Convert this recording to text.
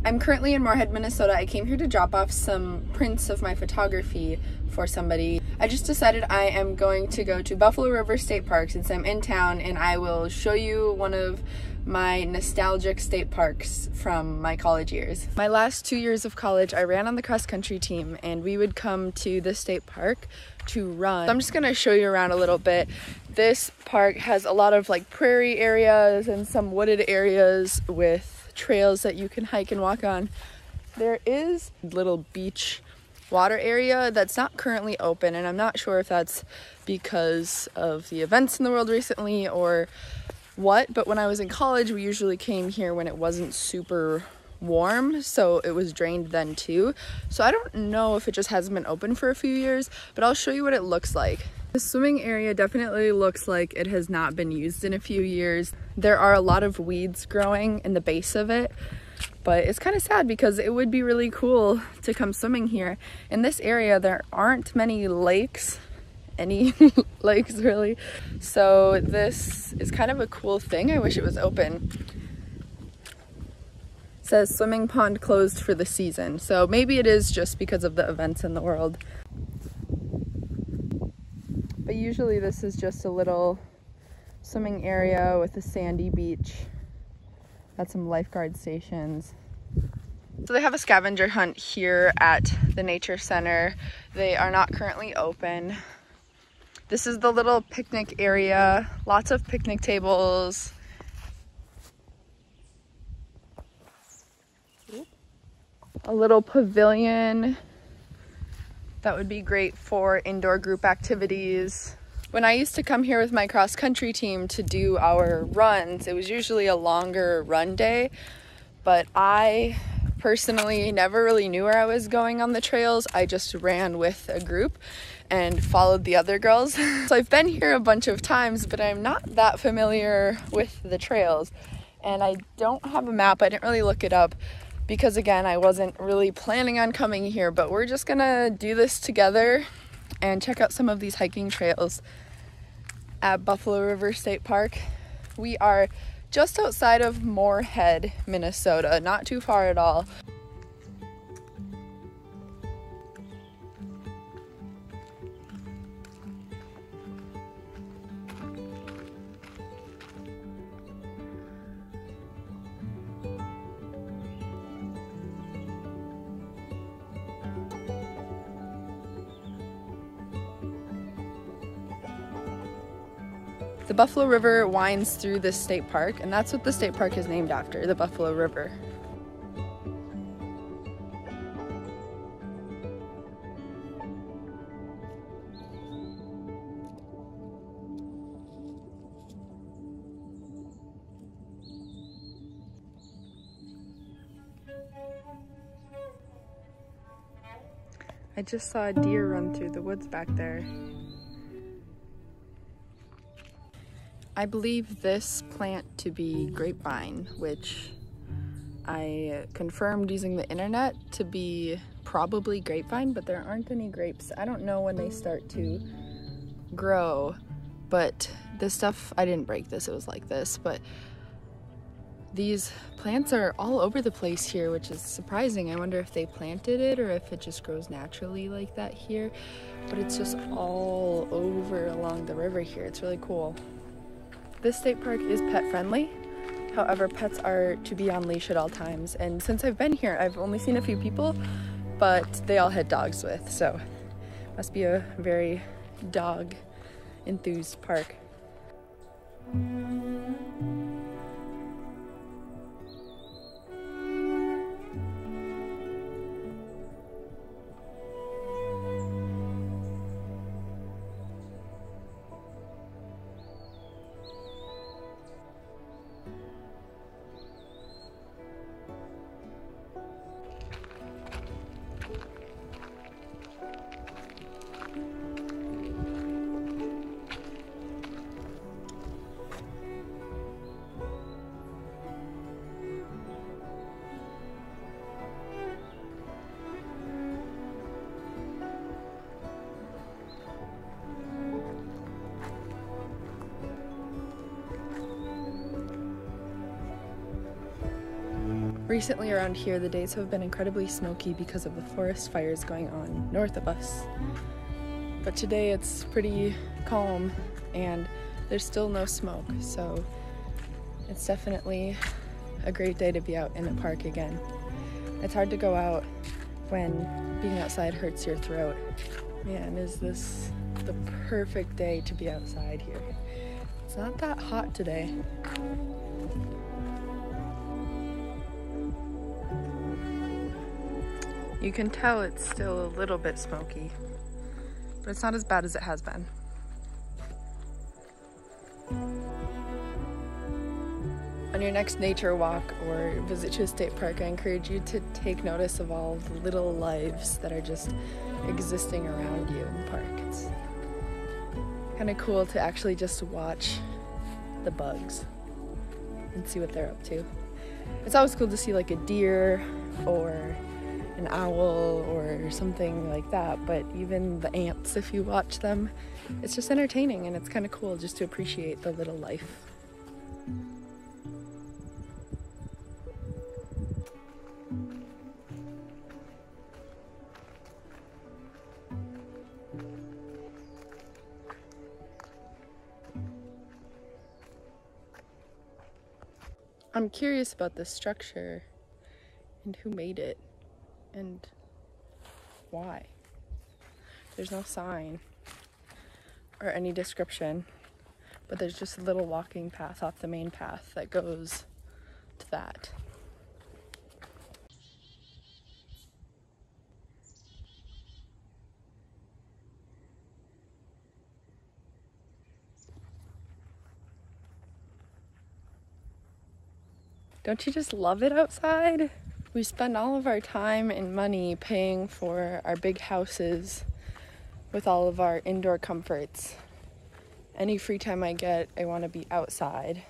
I'm currently in Moorhead, Minnesota. I came here to drop off some prints of my photography for somebody. I just decided I am going to go to Buffalo River State Park since I'm in town, and I will show you one of my nostalgic state parks from my college years. My last 2 years of college, I ran on the cross-country team, and we would come to the state park to run. So I'm just gonna show you around a little bit. This park has a lot of like prairie areas and some wooded areas with trails that you can hike and walk on. There is a little beach water area that's not currently open, and I'm not sure if that's because of the events in the world recently or what, but when I was in college we usually came here when it wasn't super warm, so it was drained then too. So I don't know if it just hasn't been open for a few years, but I'll show you what it looks like. The swimming area definitely looks like it has not been used in a few years. There are a lot of weeds growing in the base of it, but it's kind of sad because it would be really cool to come swimming here. In this area, there aren't many lakes, any lakes really. So this is kind of a cool thing. I wish it was open. It says swimming pond closed for the season. So maybe it is just because of the events in the world. But usually this is just a little swimming area with a sandy beach. Got some lifeguard stations. So they have a scavenger hunt here at the nature center. They are not currently open. This is the little picnic area. Lots of picnic tables. A little pavilion. That would be great for indoor group activities. When I used to come here with my cross-country team to do our runs, it was usually a longer run day, but I personally never really knew where I was going on the trails. I just ran with a group and followed the other girls. So I've been here a bunch of times, but I'm not that familiar with the trails. And I don't have a map. I didn't really look it up because, again, I wasn't really planning on coming here, but we're just gonna do this together and check out some of these hiking trails at Buffalo River State Park. We are just outside of Moorhead, Minnesota, not too far at all. The Buffalo River winds through this state park, and that's what the state park is named after, the Buffalo River. I just saw a deer run through the woods back there. I believe this plant to be grapevine, which I confirmed using the internet to be probably grapevine, but there aren't any grapes. I don't know when they start to grow, but this stuff, I didn't break this, it was like this, but these plants are all over the place here, which is surprising. I wonder if they planted it or if it just grows naturally like that here, but it's just all over along the river here. It's really cool. This state park is pet friendly. However, pets are to be on leash at all times. And since I've been here, I've only seen a few people, but they all had dogs with, so must be a very dog enthused park. Recently around here, the days have been incredibly smoky because of the forest fires going on north of us. But today it's pretty calm and there's still no smoke, so it's definitely a great day to be out in the park again. It's hard to go out when being outside hurts your throat. Man, is this the perfect day to be outside here. It's not that hot today. You can tell it's still a little bit smoky, but it's not as bad as it has been. On your next nature walk or visit to a state park, I encourage you to take notice of all the little lives that are just existing around you in the park. It's kind of cool to actually just watch the bugs and see what they're up to. It's always cool to see like a deer or an owl or something like that, but even the ants, if you watch them, it's just entertaining and it's kind of cool just to appreciate the little life. I'm curious about this structure and who made it and why. There's no sign or any description, but there's just a little walking path off the main path that goes to that. Don't you just love it outside? We spend all of our time and money paying for our big houses with all of our indoor comforts. Any free time I get, I want to be outside.